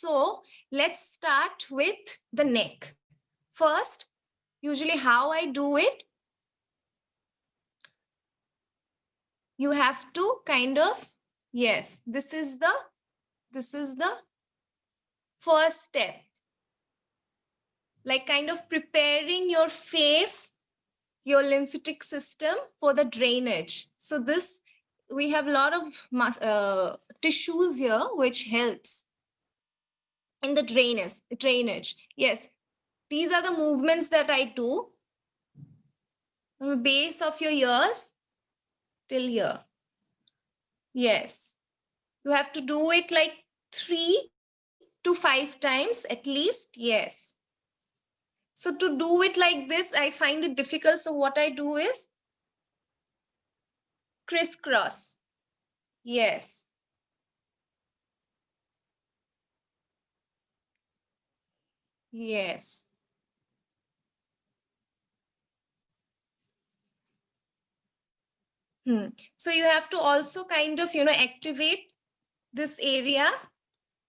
So let's start with the neck. First, usually how I do it, you have to kind of, yes, this is the first step. Like kind of preparing your face, your lymphatic system for the drainage. So this, we have a lot of tissues here which helps in the drainage. Yes, these are the movements that I do from the base of your ears till here. Yes, you have to do it like 3 to 5 times at least. Yes. So to do it like this, I find it difficult. So what I do is crisscross. Yes. Yes. So you have to also kind of, activate this area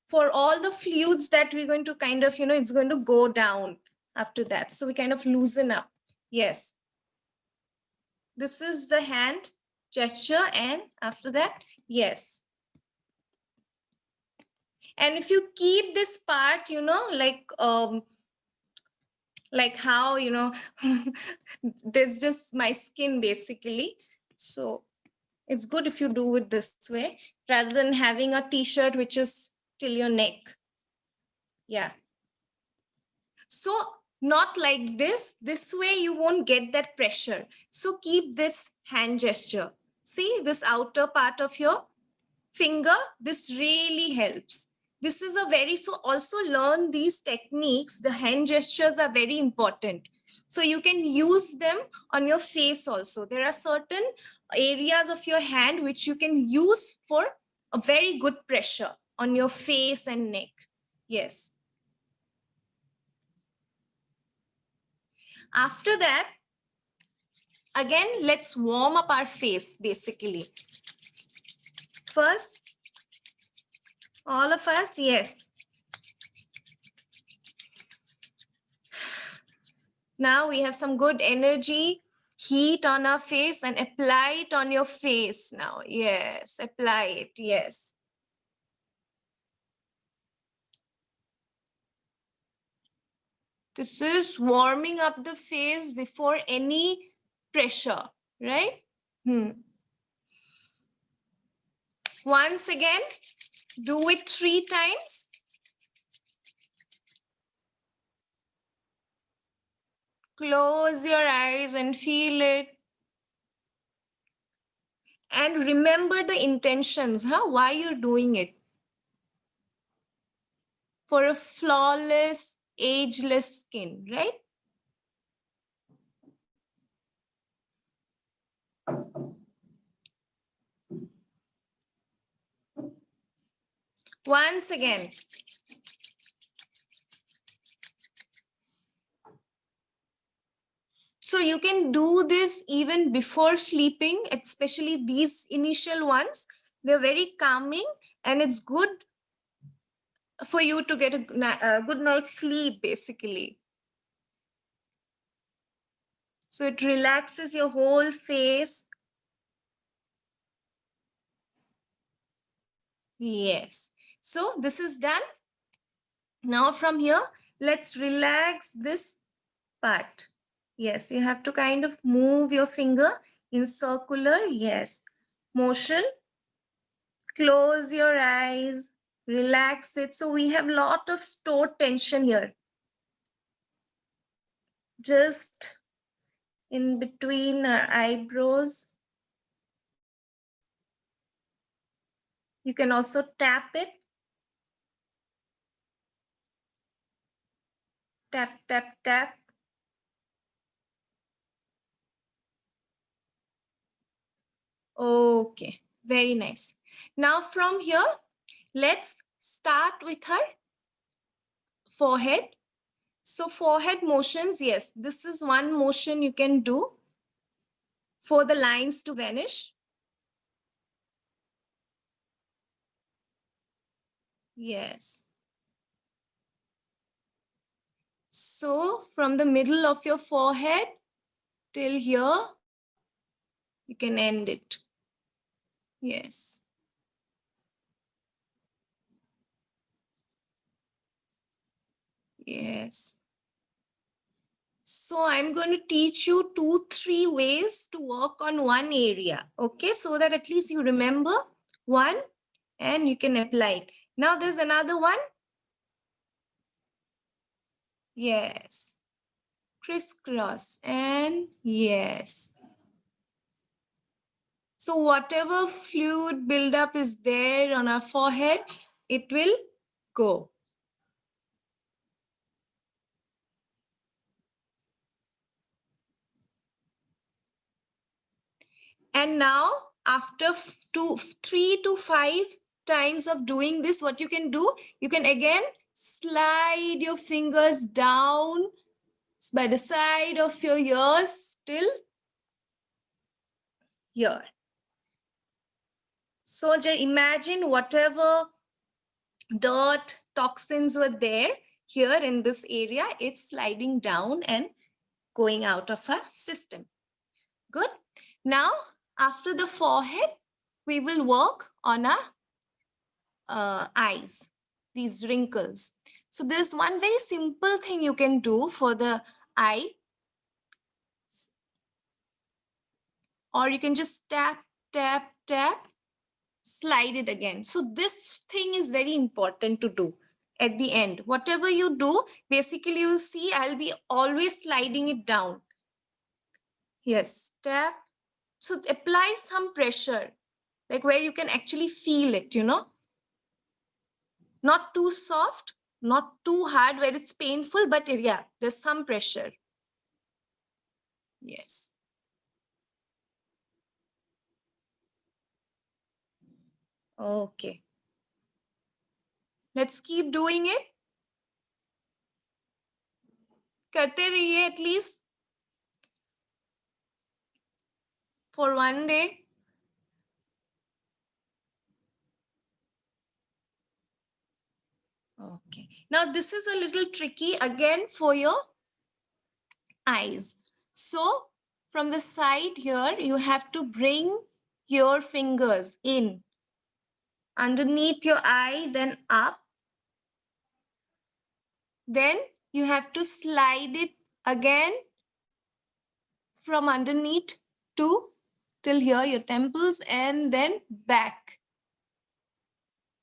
for all the fluids that we're going to kind of, it's going to go down after that. So we kind of loosen up. Yes. This is the hand gesture. And after that, yes. And if you keep this part, like how, there's just my skin basically. So it's good if you do it this way rather than having a t-shirt which is till your neck. Yeah. So not like this. This way you won't get that pressure. So keep this hand gesture. See this outer part of your finger. This really helps. This is a very, so also learn these techniques. The hand gestures are very important. So you can use them on your face also. There are certain areas of your hand which you can use for a very good pressure on your face and neck. Yes. After that, again, let's warm up our face basically. First, all of us, yes. Now we have some good energy, heat on our face, and apply it on your face now. Yes, apply it. Yes. This is warming up the face before any pressure, right? Once again, do it 3 times. Close your eyes and feel it. And remember the intentions, why you're doing it. For a flawless, ageless skin, right? Once again. So you can do this even before sleeping, especially these initial ones. They're very calming and it's good for you to get a good night's sleep, basically. So it relaxes your whole face. Yes. So this is done. Now from here, let's relax this part. Yes, you have to kind of move your finger in circular, yes, motion. Close your eyes, relax it. So we have a lot of stored tension here. Just in between our eyebrows. You can also tap it. Tap, tap, tap. Okay, very nice. Now from here, let's start with her forehead. So forehead motions, yes, this is one motion you can do for the lines to vanish. Yes. So from the middle of your forehead till here, you can end it. Yes. Yes. So I'm going to teach you 2-3 ways to work on one area. Okay, so that at least you remember one and you can apply it. Now there's another one. Yes. Crisscross and yes. So whatever fluid buildup is there on our forehead, it will go. And now after 3 to 5 times of doing this, what you can do, you can again slide your fingers down by the side of your ears till here. So just imagine whatever dirt, toxins were there here in this area, it's sliding down and going out of our system. Good. Now, after the forehead, we will work on our eyes, these wrinkles. So there's one very simple thing you can do for the eye, or you can just tap, tap, tap, slide it again. So this thing is very important to do at the end. Whatever you do, basically you'll see I'll be always sliding it down. Yes, tap. So apply some pressure, like where you can actually feel it, you know. Not too soft, not too hard where it's painful, but yeah, there's some pressure. Yes. Okay. Let's keep doing it. करते रहिए at least for one day. Okay. Now this is a little tricky again for your eyes. So from the side here, you have to bring your fingers in underneath your eye, then up. Then you have to slide it again from underneath to till here, your temples, and then back.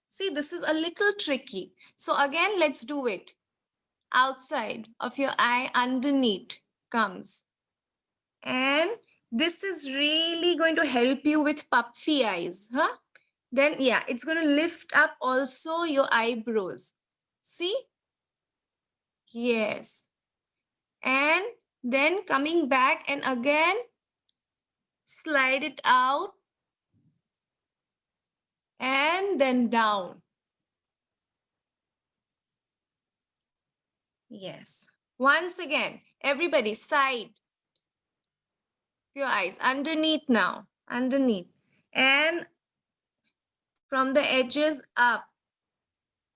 See, this is a little tricky. So again, let's do it. Outside of your eye, underneath comes. And this is really going to help you with puffy eyes. Huh? Then, yeah, it's going to lift up also your eyebrows. See? Yes. And then coming back and again, slide it out. And then down. Yes. Once again, everybody, side. Your eyes underneath now, underneath. And from the edges up.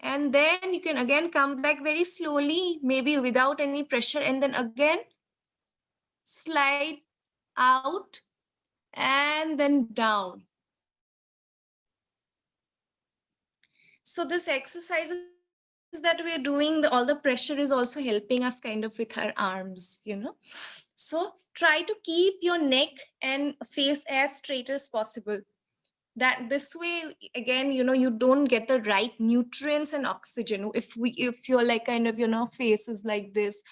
And then you can again come back very slowly, maybe without any pressure. And then again, slide out and then down. So this exercise that we're doing, all the pressure is also helping us kind of with our arms, you know. So try to keep your neck and face as straight as possible. That this way, again, you know, you don't get the right nutrients and oxygen if you're like kind of, you know, face is like this.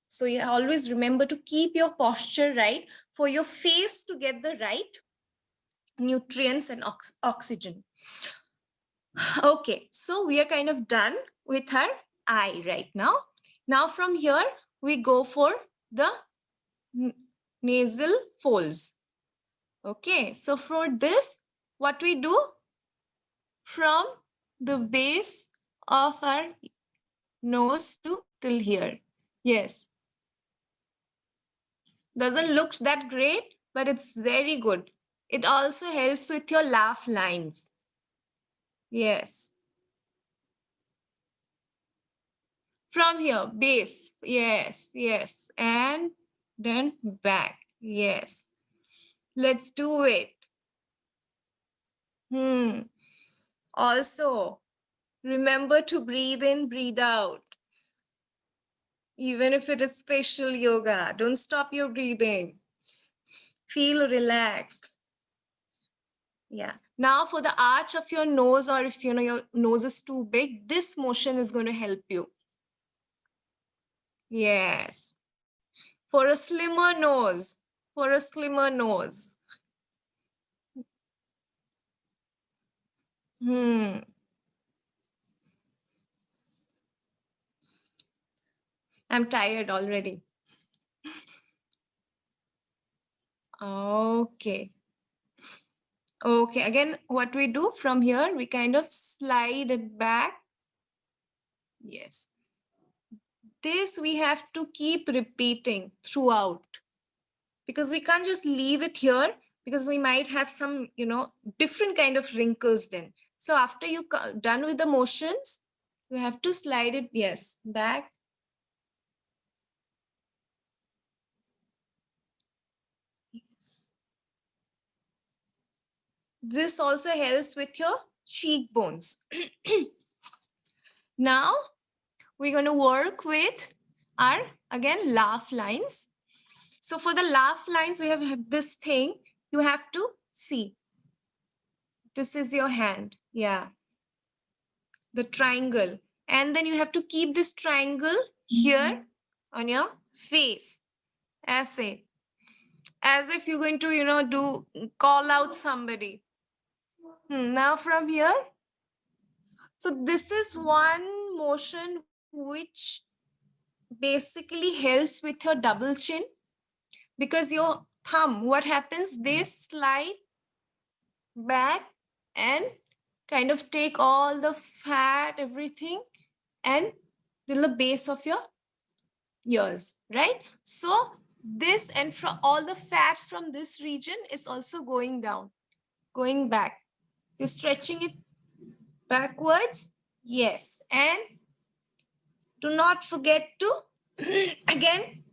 So you always remember to keep your posture right for your face to get the right nutrients and oxygen. Okay, so we are kind of done with our eye right now. Now from here, we go for the nasal folds. Okay, so for this, what we do from the base of our nose to till here. Yes. Doesn't look that great, but it's very good. It also helps with your laugh lines. Yes. From here, base. Yes, yes. And then back. Yes. Let's do it. Also, remember to breathe in, breathe out. Even if it is facial yoga, don't stop your breathing. Feel relaxed. Yeah. Now for the arch of your nose, or if you know your nose is too big, this motion is going to help you. Yes. For a slimmer nose, for a slimmer nose. I'm tired already. Okay. Okay, again, what we do from here, we kind of slide it back. Yes. This we have to keep repeating throughout, because we can't just leave it here, because we might have some, you know, different kind of wrinkles then. So after you done with the motions, you have to slide it, yes, back. Yes. This also helps with your cheekbones. Now we're going to work with our, again, laugh lines. So for the laugh lines, we have this thing. You have to see. This is your hand. Yeah. The triangle. And then you have to keep this triangle here on your face. As if you're going to, you know, call out somebody. Now from here. So this is one motion which basically helps with your double chin, because your thumb, what happens, they slide back and kind of take all the fat, everything, and till the base of your ears, right? So this, and from all the fat from this region is also going down, going back. You're stretching it backwards. Yes. And do not forget to again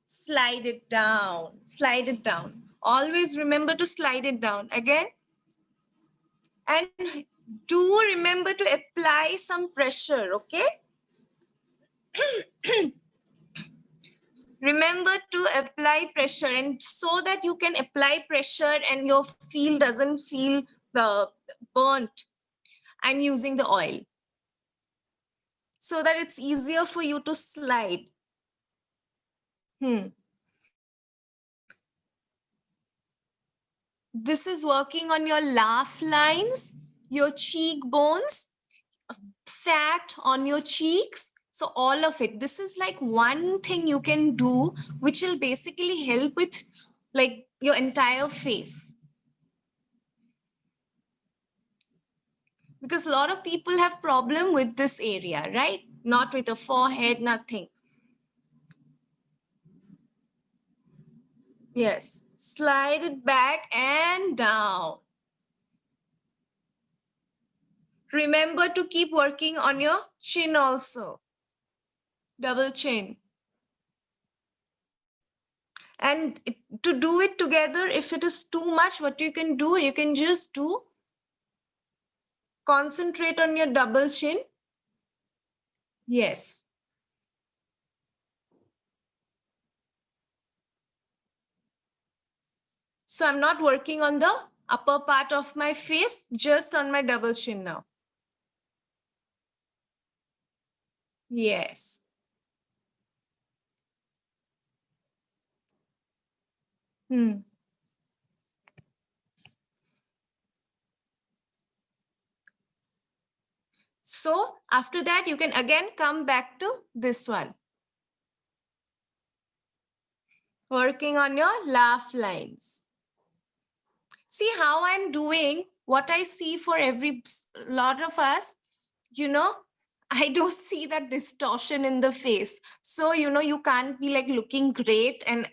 slide it down. Slide it down. Always remember to slide it down again. And do remember to apply some pressure, okay? Remember to apply pressure, and so that you can apply pressure and your feel doesn't feel the burnt. I'm using the oil so that it's easier for you to slide. This is working on your laugh lines, your cheekbones, fat on your cheeks. So all of it, this is like one thing you can do, which will basically help with like your entire face. Because a lot of people have problem with this area, right? Not with the forehead, nothing. Yes, slide it back and down. Remember to keep working on your chin also. Double chin. And to do it together, if it is too much, what you can do, you can just do, concentrate on your double chin. Yes. So I'm not working on the upper part of my face, just on my double chin now. Yes. So after that, you can again come back to this one. Working on your laugh lines. See how I'm doing, what I see for every lot of us, you know, I don't see that distortion in the face. So, you know, you can't be like looking great and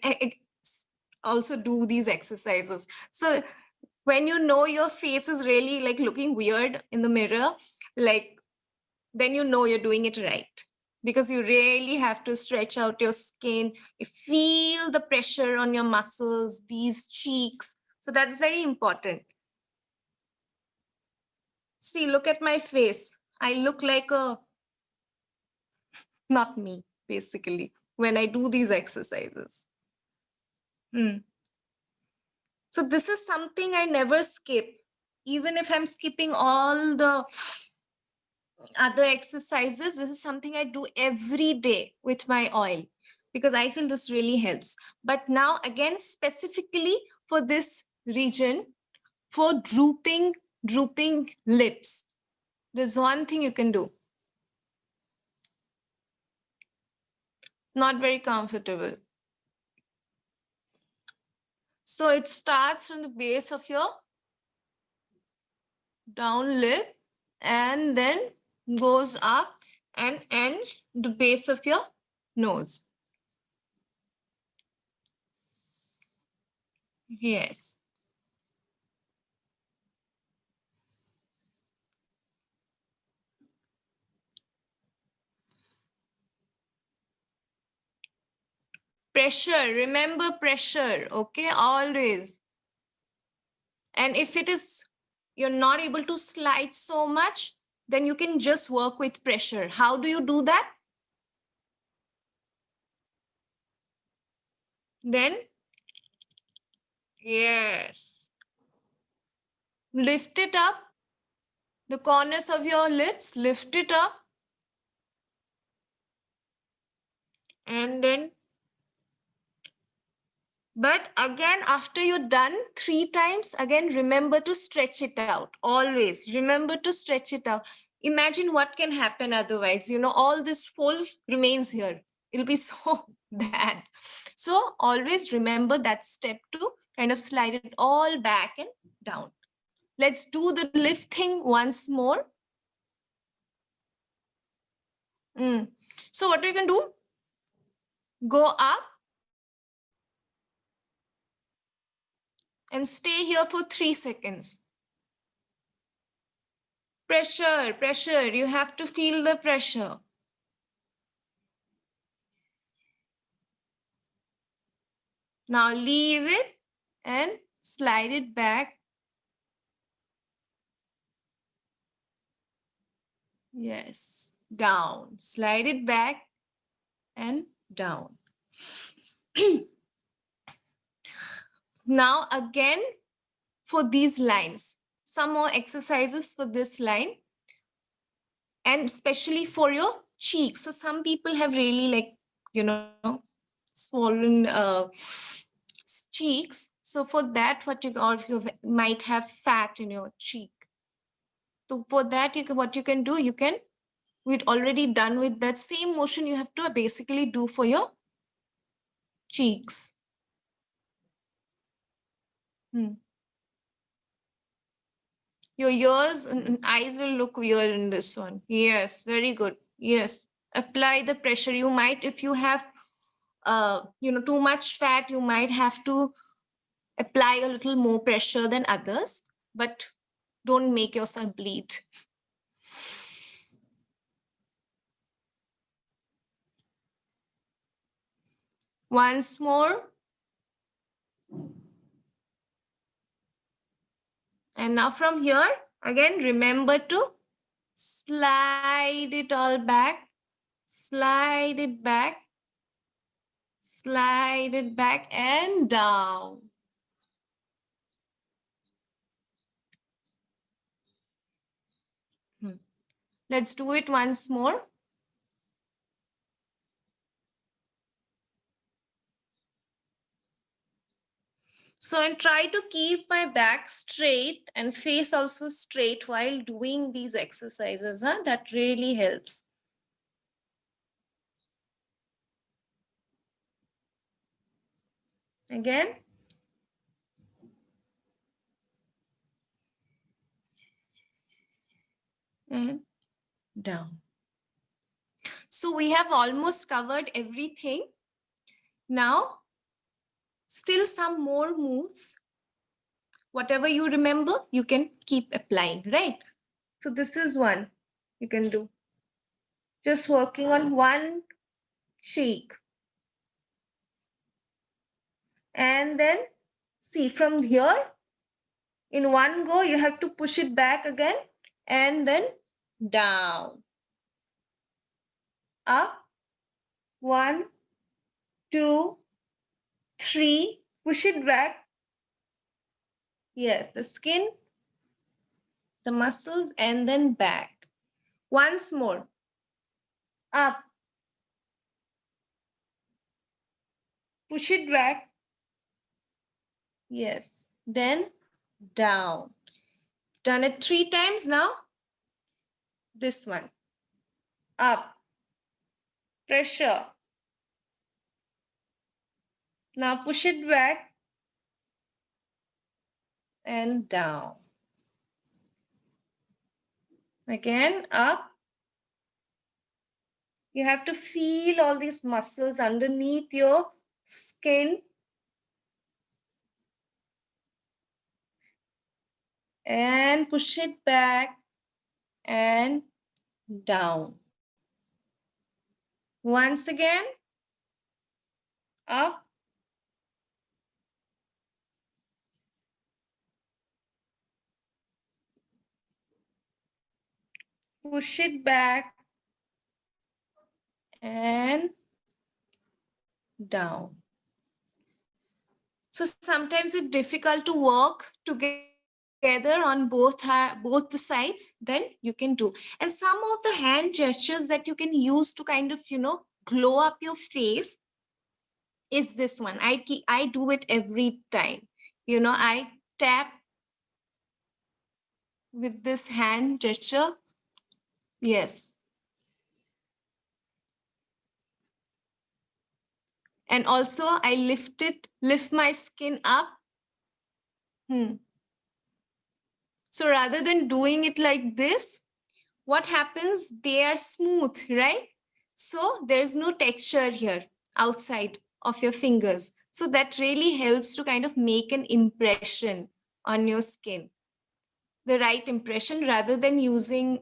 also do these exercises. So when you know your face is really like looking weird in the mirror, like, then you know you're doing it right. because you really have to stretch out your skin. You feel the pressure on your muscles, these cheeks. So that's very important. See, look at my face. I look like a, not me, basically, when I do these exercises. So this is something I never skip. Even if I'm skipping all the other exercises, this is something I do every day with my oil because I feel this really helps. But now again, specifically for this region, for drooping lips, there's one thing you can do. Not very comfortable. So it starts from the base of your down lip and then goes up and ends the base of your nose. Yes. Pressure, remember pressure, okay, always. And if it is, you're not able to slide so much, then you can just work with pressure. How do you do that? Then, yes. Lift it up, the corners of your lips, lift it up. And then, but again, after you're done 3 times, again, remember to stretch it out. Always remember to stretch it out. Imagine what can happen otherwise. You know, all this folds remains here. It'll be so bad. So always remember that step to kind of slide it all back and down. Let's do the lifting once more. So what you can do? Go up and stay here for 3 seconds. Pressure, pressure. You have to feel the pressure. Now leave it and slide it back. Yes, down. Slide it back and down. Now again, for these lines, some more exercises for this line. And especially for your cheeks. So some people have really, like, you know, swollen cheeks. So for that, what you might have fat in your cheek. So for that, what you can do, we'd already done with that same motion you have to basically do for your cheeks. Your ears and eyes will look weird in this one. Yes, very good. Yes, apply the pressure. You might, if you have too much fat, you might have to apply a little more pressure than others, but don't make yourself bleed. Once more. And now from here, again, remember to slide it all back, slide it back, slide it back and down. Let's do it once more. So, and try to keep my back straight and face also straight while doing these exercises. That really helps. Again. And down. So we have almost covered everything. Now, still some more moves. Whatever you remember, you can keep applying, right? So this is one you can do. Just working on one cheek. And then see from here, in one go, you have to push it back again and then down, up, 1, 2, 3, push it back. Yes, the skin, the muscles, and then back. Once more, up, push it back. Yes, then down. Done it 3 times now. This one, up, pressure. Now push it back and down. Again, up. You have to feel all these muscles underneath your skin. And push it back and down. Once again, up. Push it back and down. So sometimes it's difficult to work together on both the sides, then you can do. And some of the hand gestures that you can use to kind of, glow up your face is this one. I do it every time. I tap with this hand gesture. Yes. And also I lift my skin up. So rather than doing it like this, what happens? They are smooth, right? So there's no texture here outside of your fingers. So that really helps to kind of make an impression on your skin, the right impression, rather than using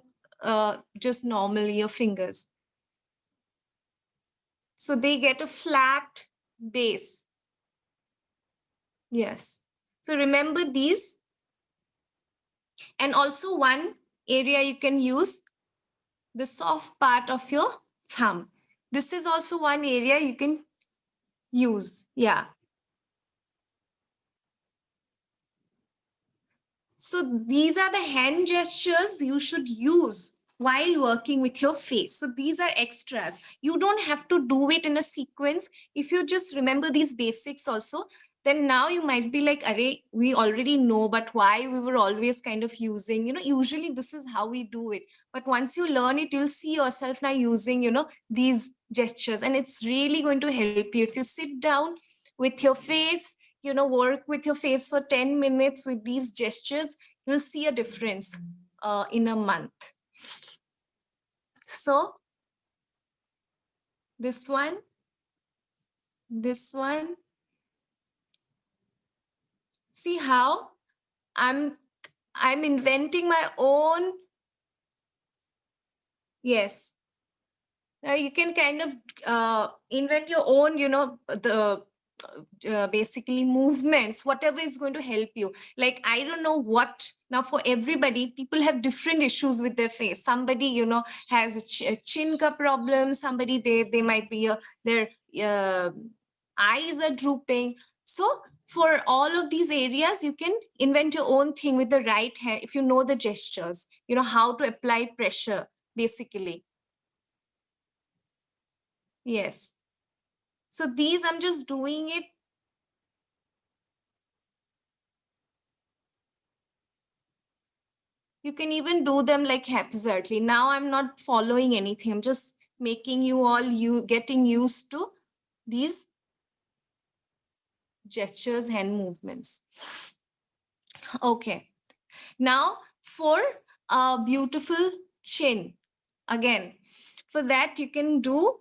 just normally your fingers. So they get a flat base. Yes. So remember these. And also one area you can use, the soft part of your thumb. This is also one area you can use. Yeah. So these are the hand gestures you should use while working with your face. So these are extras. You don't have to do it in a sequence. If you just remember these basics also, then now you might be like, array, we already know, but why we were always kind of using, usually this is how we do it. But once you learn it, you'll see yourself now using, these gestures, and it's really going to help you. If you sit down with your face, work with your face for 10 minutes with these gestures, you'll see a difference in a month. So this one, see how I'm inventing my own. Yes. Now you can kind of invent your own, the basically movements, whatever is going to help you. Like, I don't know what, now for everybody, people have different issues with their face. Somebody, has a chin cup problem. Somebody, they might be, their eyes are drooping. So for all of these areas, you can invent your own thing with the right hand. If you know the gestures, how to apply pressure, basically. Yes. So these, I'm just doing it. You can even do them like haphazardly. Now I'm not following anything. I'm just making you all getting used to these gestures, hand movements. Okay. Now for a beautiful chin. Again, for that you can do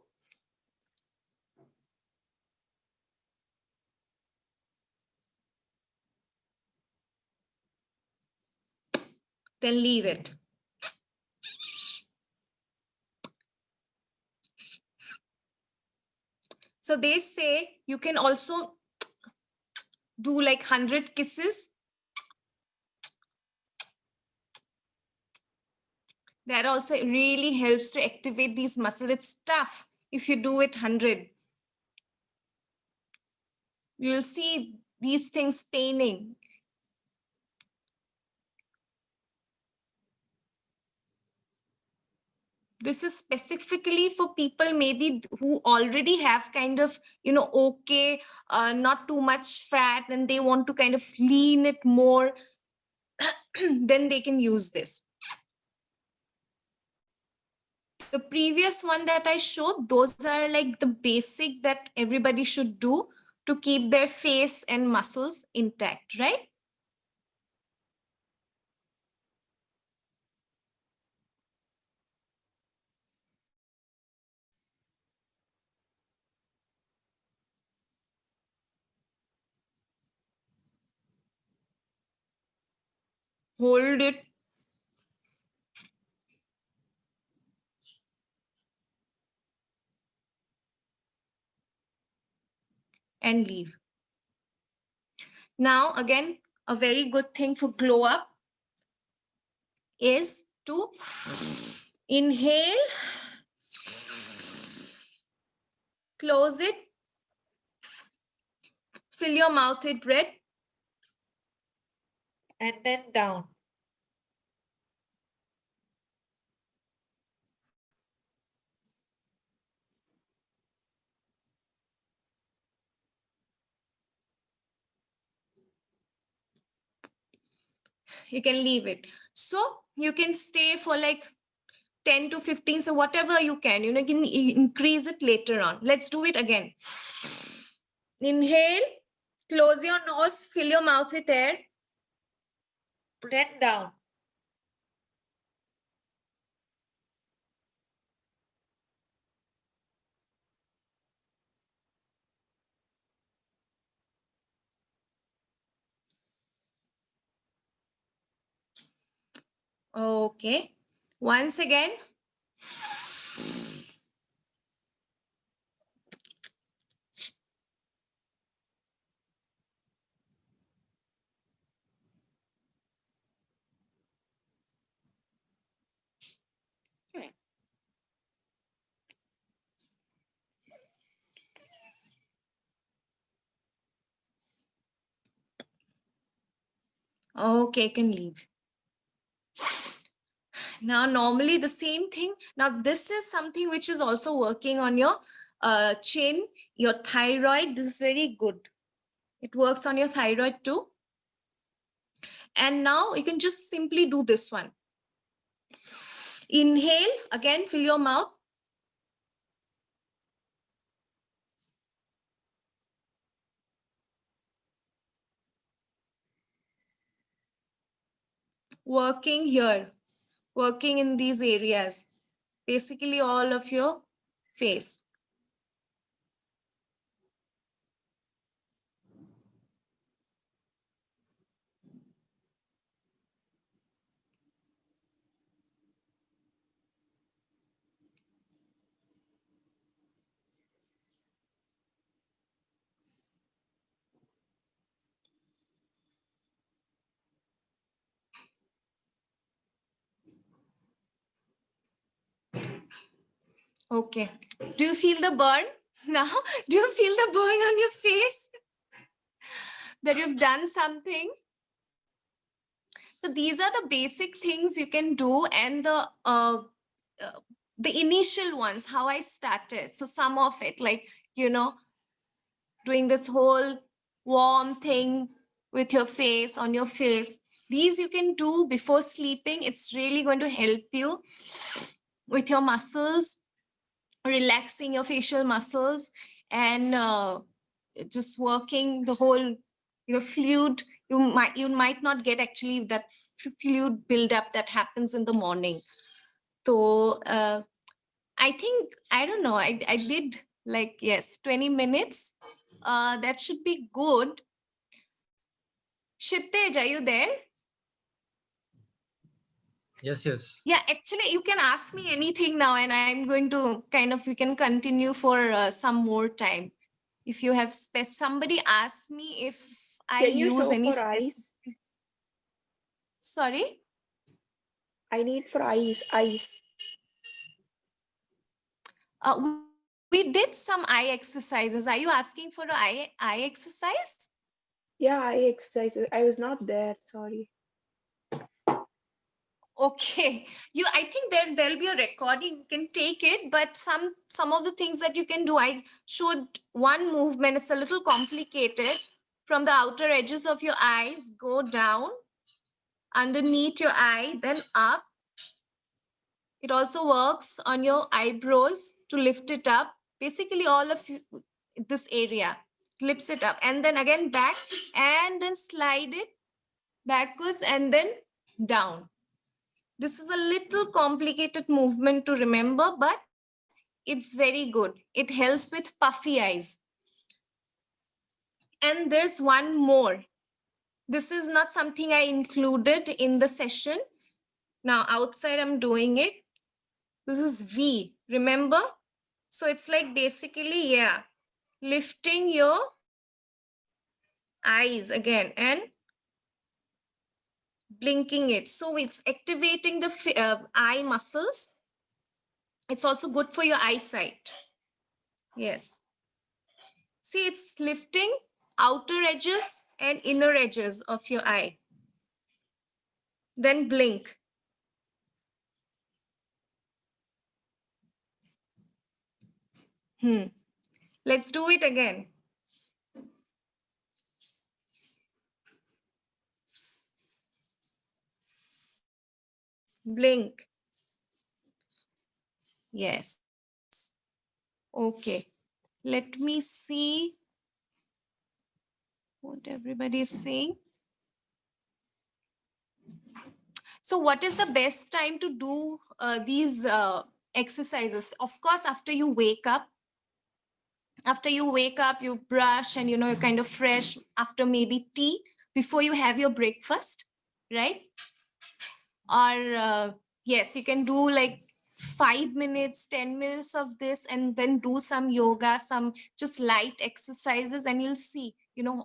then leave it. So they say you can also do like 100 kisses. That also really helps to activate these muscles. It's tough if you do it 100. You'll see these things paining. This is specifically for people maybe who already have kind of, okay, not too much fat, and they want to kind of lean it more. Then they can use this. The previous one that I showed, those are like the basic that everybody should do to keep their face and muscles intact, right? Hold it. And leave. Now, again, a very good thing for glow up is to inhale, close it, fill your mouth with breath, and then down. You can leave it. So you can stay for like 10 to 15. So whatever you can, you can increase it later on. Let's do it again. Inhale, close your nose, fill your mouth with air, then down. Okay. Once again. Okay, can leave. Now, normally the same thing. Now, this is something which is also working on your chin, your thyroid. This is very good. It works on your thyroid too. And now you can just simply do this one. Inhale, again, fill your mouth. Working here, working in these areas, basically all of your face. Okay. Do you feel the burn now? Do you feel the burn on your face? That you've done something? So these are the basic things you can do, and the initial ones, how I started. So some of it, like, doing this whole warm thing with your face, on your face. These you can do before sleeping. It's really going to help you with your muscles, relaxing your facial muscles, and just working the whole fluid. You might not get actually that fluid buildup that happens in the morning. So I think, I don't know, I did like, yes, 20 minutes. That should be good. Kshitij, are you there? Yes, yes. Yeah, actually, you can ask me anything now, and I'm going to we can continue for some more time. If you have somebody asked me if I Can you use show any for eyes? Sorry? I need for eyes. We did some eye exercises. Are you asking for an eye exercise? Yeah, eye exercises. I was not there. Sorry. Okay, I think there'll be a recording. You can take it, but some of the things that you can do, I showed one movement. It's a little complicated. From the outer edges of your eyes, go down underneath your eye, then up. It also works on your eyebrows to lift it up. Basically, all of this area lifts it up, and then again back, and then slide it backwards, and then down. This is a little complicated movement to remember, but it's very good. It helps with puffy eyes. And there's one more. This is not something I included in the session. Now outside I'm doing it. This is V, remember? So it's like basically, yeah, lifting your eyes again and blinking it. So it's activating the eye muscles. It's also good for your eyesight. Yes. See, it's lifting outer edges and inner edges of your eye. Then blink. Let's do it again. Blink. Yes. Okay. Let me see what everybody is saying. So what is the best time to do these exercises? Of course, after you wake up. After you wake up, you brush and, you're kind of fresh after maybe tea before you have your breakfast, right? Or yes, you can do like 5 minutes, 10 minutes of this, and then do some yoga, some just light exercises, and you'll see,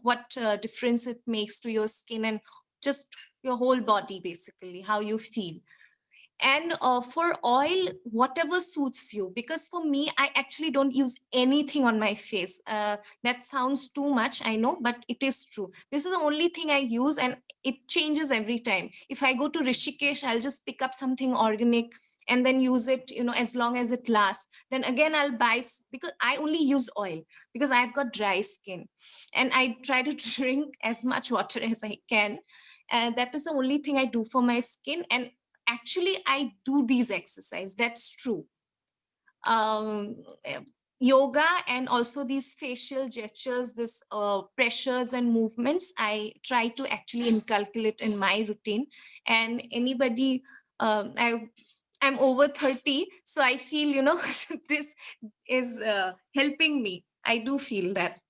what difference it makes to your skin and just your whole body, basically, how you feel. And for oil, whatever suits you, because for me, I actually don't use anything on my face. That sounds too much, I know, but it is true. This is the only thing I use, and it changes every time. If I go to Rishikesh, I'll just pick up something organic and then use it, as long as it lasts. Then again, I'll buy, because I only use oil because I've got dry skin, and I try to drink as much water as I can. And that is the only thing I do for my skin. And actually, I do these exercises. That's true. Yoga and also these facial gestures, this pressures and movements, I try to actually inculcate in my routine. And anybody, I'm over 30, so I feel, this is helping me. I do feel that.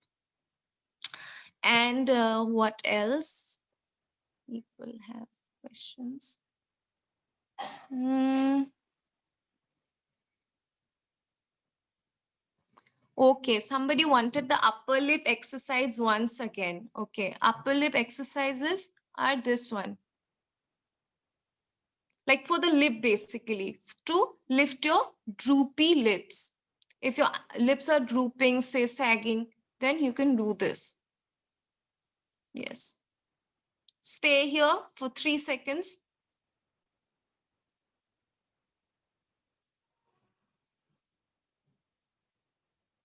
And what else? People have questions. Okay, somebody wanted the upper lip exercise once again. Okay, upper lip exercises are this one. Like for the lip, basically, to lift your droopy lips. If your lips are drooping, say sagging, then you can do this. Yes. Stay here for 3 seconds.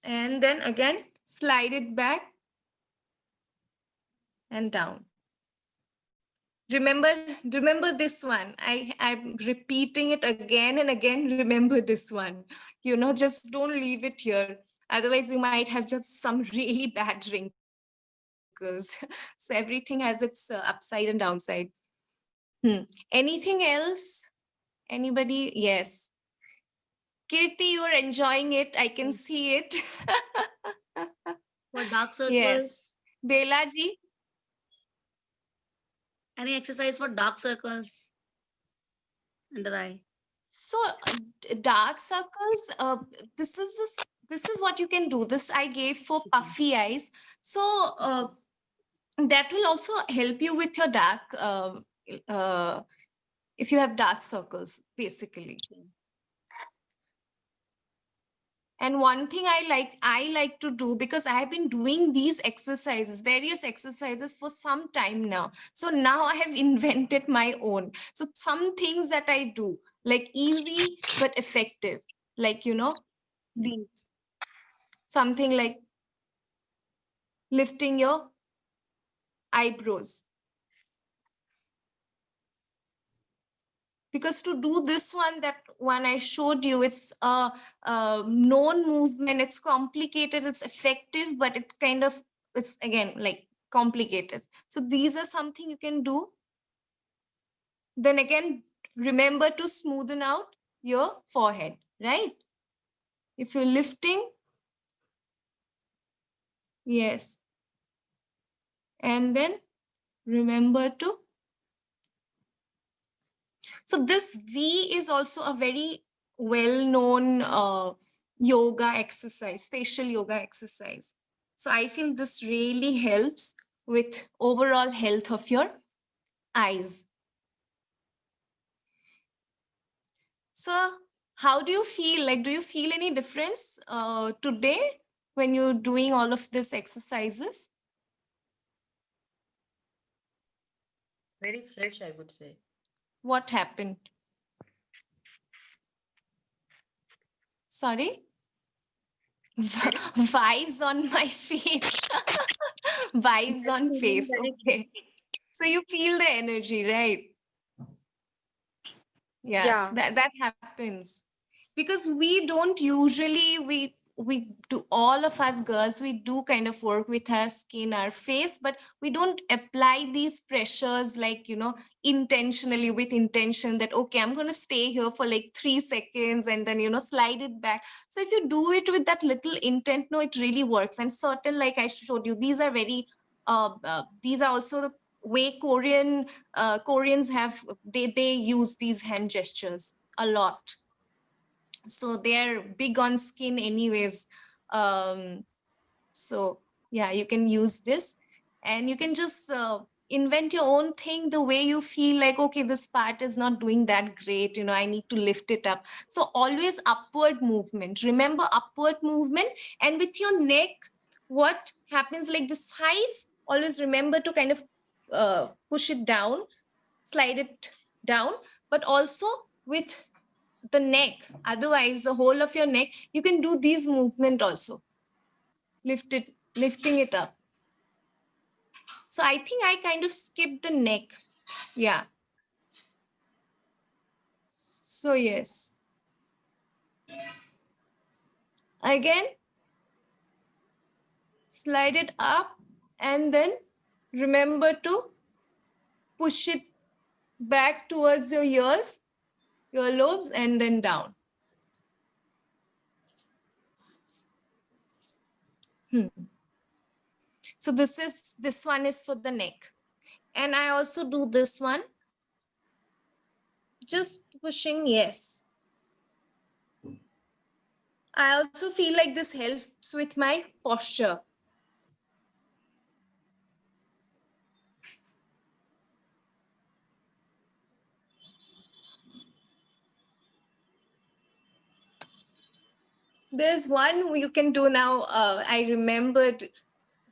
And then again, slide it back and down. Remember this one. I'm repeating it again and again. Remember this one. Just don't leave it here. Otherwise, you might have just some really bad wrinkles. So everything has its upside and downside. Anything else? Anybody? Yes. Kirti, you're enjoying it. I can see it. For dark circles. Yes. Belaji? Any exercise for dark circles under eye? So dark circles, this is this is what you can do. This I gave for puffy eyes. So that will also help you with your dark, if you have dark circles, basically. And one thing I like to do, because I have been doing these exercises, various exercises for some time now. So now I have invented my own. So some things that I do, like easy but effective, like, you know, these, something like lifting your eyebrows. Because to do this one, that one I showed you, it's a known movement, it's complicated, it's effective, but it kind of, it's again like complicated. So these are something you can do. Then again, remember to smoothen out your forehead, right? If you're lifting, yes. And then remember to. So this V is also a very well-known yoga exercise, facial yoga exercise. So I feel this really helps with overall health of your eyes. So how do you feel? Like, do you feel any difference today when you're doing all of these exercises? Very fresh, I would say. What happened? Sorry? Vibes on my face. Vibes on face. Okay. So you feel the energy, right? Yes, Yeah. that happens. Because we don't usually, we do, all of us girls, we do kind of work with our skin, our face, but we don't apply these pressures like, you know, intentionally, with intention that, okay, I'm going to stay here for like 3 seconds and then, you know, slide it back. So if you do it with that little intent, no, it really works. And certain, like I showed you, these are very, these are also the way Koreans have, they use these hand gestures a lot. So they're big on skin anyways. So yeah, you can use this and you can just invent your own thing the way you feel like, okay, this part is not doing that great, you know, I need to lift it up. So always upward movement. Remember upward movement. And with your neck, what happens, like the sides, always remember to kind of push it down, slide it down, but also with the neck, otherwise the whole of your neck, you can do these movement also, lifting it up. So I think I kind of skipped the neck. Yeah. So yes, again, slide it up and then remember to push it back towards your ears, your lobes, and then down. So this one is for the neck. And I also do this one. Just pushing, yes. I also feel like this helps with my posture. There's one you can do now. I remembered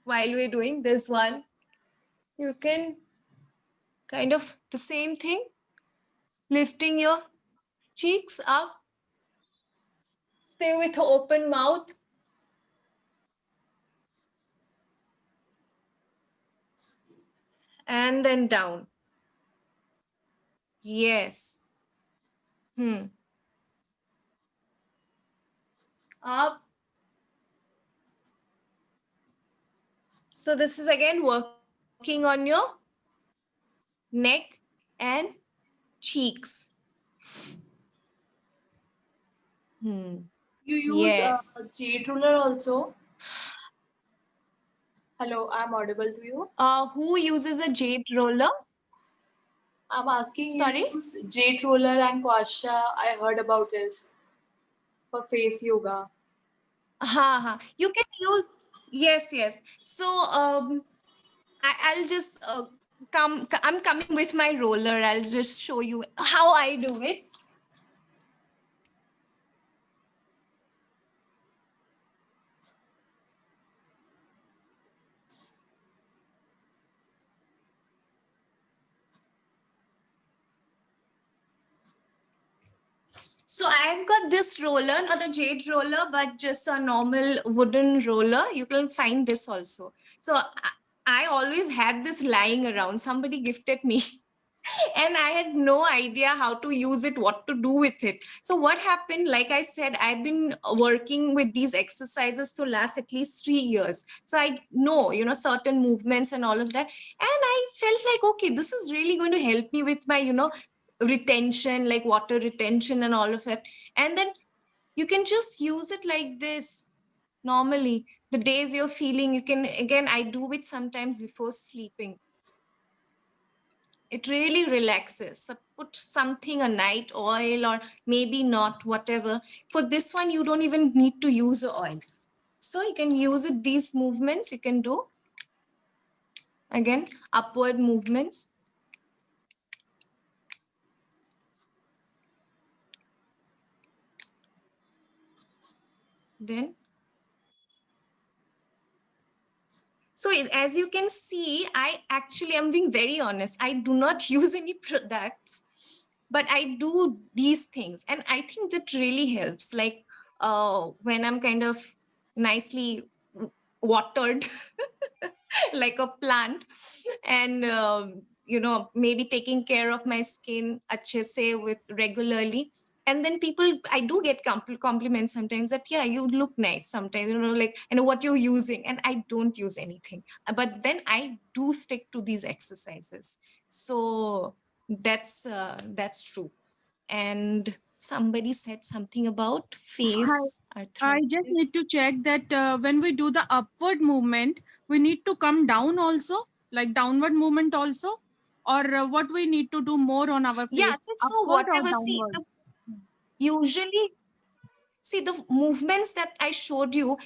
while we're doing this one. You can kind of the same thing, lifting your cheeks up. Stay with an open mouth. And then down. Yes. Up. So this is again working on your neck and cheeks. You use Yes. jade ruler also. Hello, I'm audible to you. Who uses a jade roller? I'm asking Sorry? you use jade roller and kwasha. I heard about this for face yoga. You can use, yes. So I'll just I'm coming with my roller. I'll just show you how I do it. So I've got this roller, not a jade roller, but just a normal wooden roller. You can find this also. So I always had this lying around. Somebody gifted me. And I had no idea how to use it, what to do with it. So what happened, like I said, I've been working with these exercises for last at least 3 years. So I know, certain movements and all of that. And I felt like, okay, this is really going to help me with my, retention, like water retention and all of it. And then you can just use it like this normally. The days you're feeling, you can, again, I do it sometimes before sleeping. It really relaxes. So put something, a night oil, or maybe not, whatever. For this one, you don't even need to use the oil. So you can use it, these movements you can do. Again, upward movements. Then, so as you can see, I actually am being very honest. I do not use any products, but I do these things. And I think that really helps. Like when I'm kind of nicely watered like a plant, and maybe taking care of my skin अच्छे से with regularly. And then people, I do get compliments sometimes that, yeah, you look nice sometimes, like, what you're using. And I don't use anything, but then I do stick to these exercises. So that's true. And somebody said something about face I arthritis. just need to check that when we do the upward movement, we need to come down also, like downward movement also, or what we need to do more on our face, Yeah, so upward or whatever, see, downward? usually, see the movements that I showed you,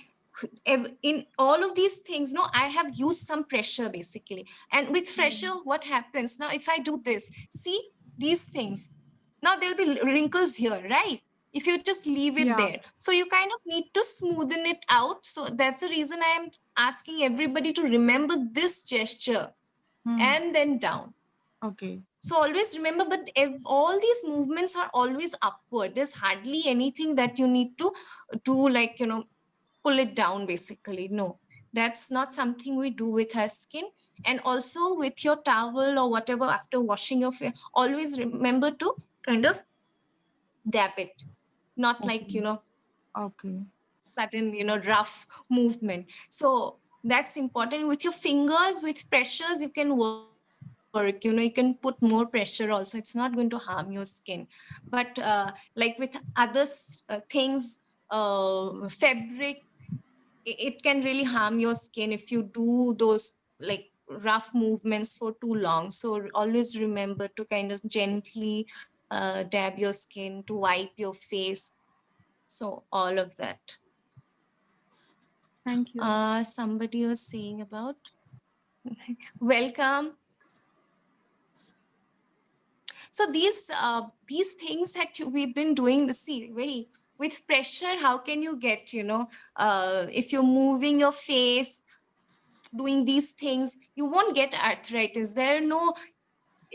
in all of these things, no, I have used some pressure basically. And with pressure, what happens now? If I do this, see these things, now there'll be wrinkles here, right? If you just leave it Yeah. there. So you kind of need to smoothen it out. So that's the reason I am asking everybody to remember this gesture and then down. Okay. So always remember, but if all these movements are always upward, there's hardly anything that you need to do, like, pull it down basically. No, that's not something we do with our skin. And also with your towel or whatever, after washing your face, always remember to kind of dab it, not like, Okay. sudden, rough movement. So that's important. With your fingers, with pressures, you can work, you can put more pressure also. It's not going to harm your skin. But like with other things, fabric, it can really harm your skin if you do those like rough movements for too long. So always remember to kind of gently dab your skin, to wipe your face. So all of that. Thank you. Somebody was saying about welcome. So these things that we've been doing, with pressure, how can you get, if you're moving your face, doing these things, you won't get arthritis. There are no,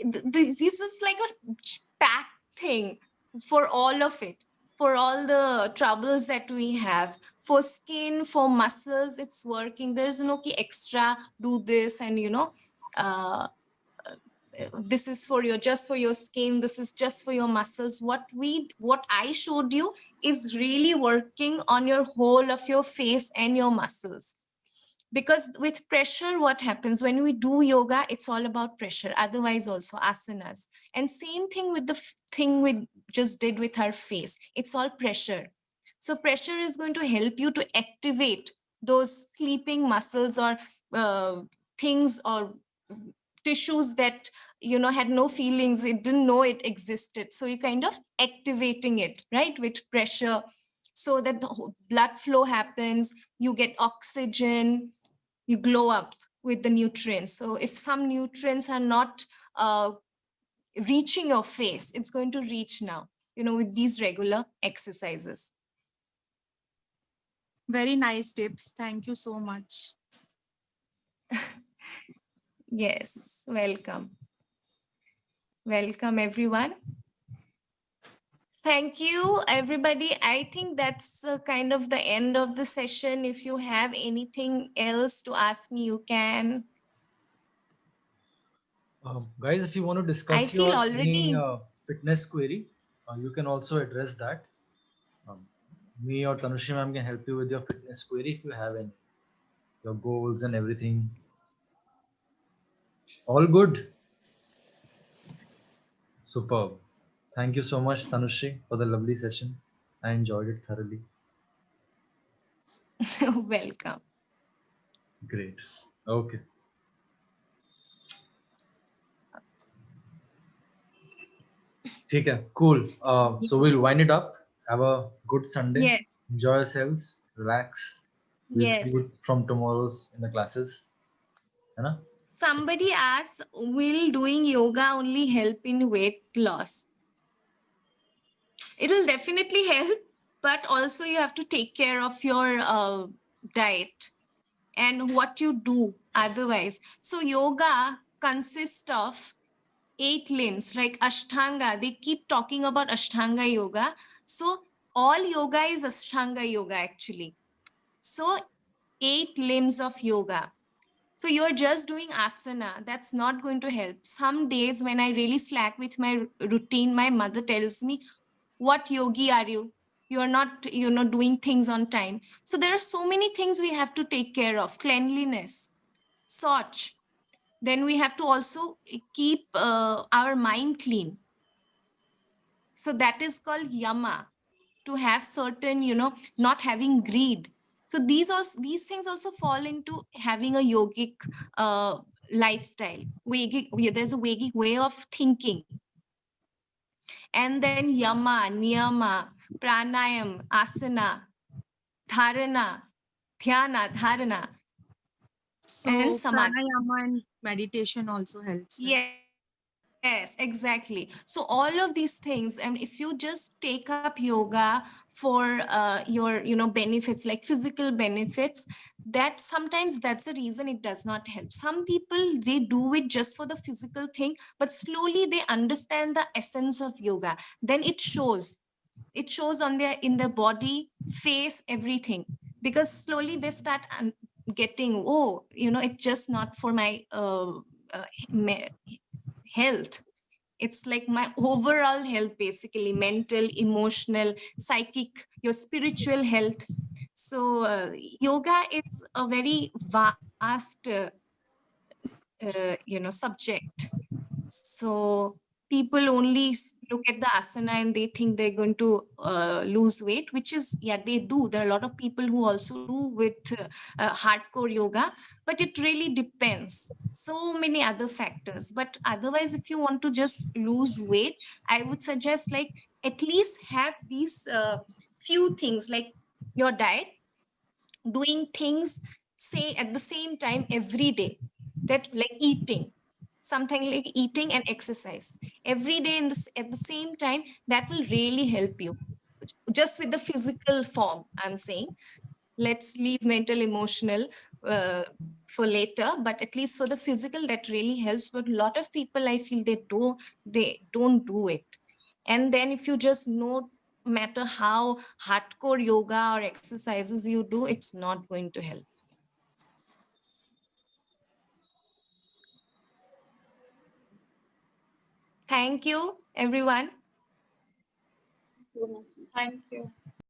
this is like a pack thing for all of it, for all the troubles that we have. For skin, for muscles, it's working. There's no extra, do this and, this is for just for your skin, this is just for your muscles. What I showed you is really working on your whole of your face and your muscles. Because with pressure, what happens when we do yoga, it's all about pressure. Otherwise also asanas. And same thing with the thing we just did with our face. It's all pressure. So pressure is going to help you to activate those sleeping muscles, or things, or tissues that had no feelings, it didn't know it existed. So you're kind of activating it, right, with pressure. so that the blood flow happens, you get oxygen, you glow up with the nutrients. So if some nutrients are not reaching your face, it's going to reach now, with these regular exercises. Very nice tips. Thank you so much. Yes, welcome. Welcome, everyone. Thank you, everybody. I think that's kind of the end of the session. If you have anything else to ask me, you can. Guys, if you want to discuss feel your already- any fitness query, you can also address that. Me or Tanushri ma'am can help you with your fitness query if you have any. Your goals and everything. All good. Superb. Thank you so much, Tanushri, for the lovely session. I enjoyed it thoroughly. Welcome. Great. Okay. Okay, cool. So we'll wind it up. Have a good Sunday. Yes, Enjoy yourselves. Relax. We'll yes. see you from tomorrow's in the classes. है ना? Somebody asked, will doing yoga only help in weight loss? It'll definitely help, but also you have to take care of your diet and what you do otherwise. So yoga consists of 8 limbs like Ashtanga. They keep talking about Ashtanga yoga. So all yoga is Ashtanga yoga actually. So 8 limbs of yoga. So you're just doing asana. That's not going to help. Some days when I really slack with my routine, my mother tells me, what yogi are you? You are not, doing things on time. So there are so many things we have to take care of. Cleanliness, Soch. Then we have to also keep our mind clean. So that is called yama, to have certain, not having greed. So these things also fall into having a yogic lifestyle. There's a Vedic way of thinking. And then yama, niyama, pranayam, asana, dharana, dhyana, dharana, So and samadhi. pranayama and meditation also helps. Right? Yes, exactly. So all of these things, and if you just take up yoga for your, benefits, like physical benefits, that sometimes that's the reason it does not help. Some people, they do it just for the physical thing, but slowly they understand the essence of yoga. Then it shows. It shows in their body, face, everything. Because slowly they start getting, it's just not for my health. It's like my overall health, basically mental, emotional, psychic, your spiritual health. So yoga is a very vast subject. So people only look at the asana and they think they're going to lose weight, which is, they do. There are a lot of people who also do with hardcore yoga, but it really depends. So many other factors. But otherwise, if you want to just lose weight, I would suggest like at least have these few things like your diet, doing things, say at the same time every day, that like eating, something like eating and exercise every day at the same time, that will really help you. Just with the physical form, I'm saying, let's leave mental, emotional for later, but at least for the physical, that really helps. But a lot of people, I feel, they don't do it. And then if you just know, matter how hardcore yoga or exercises you do, it's not going to help. Thank you, everyone. Thank you.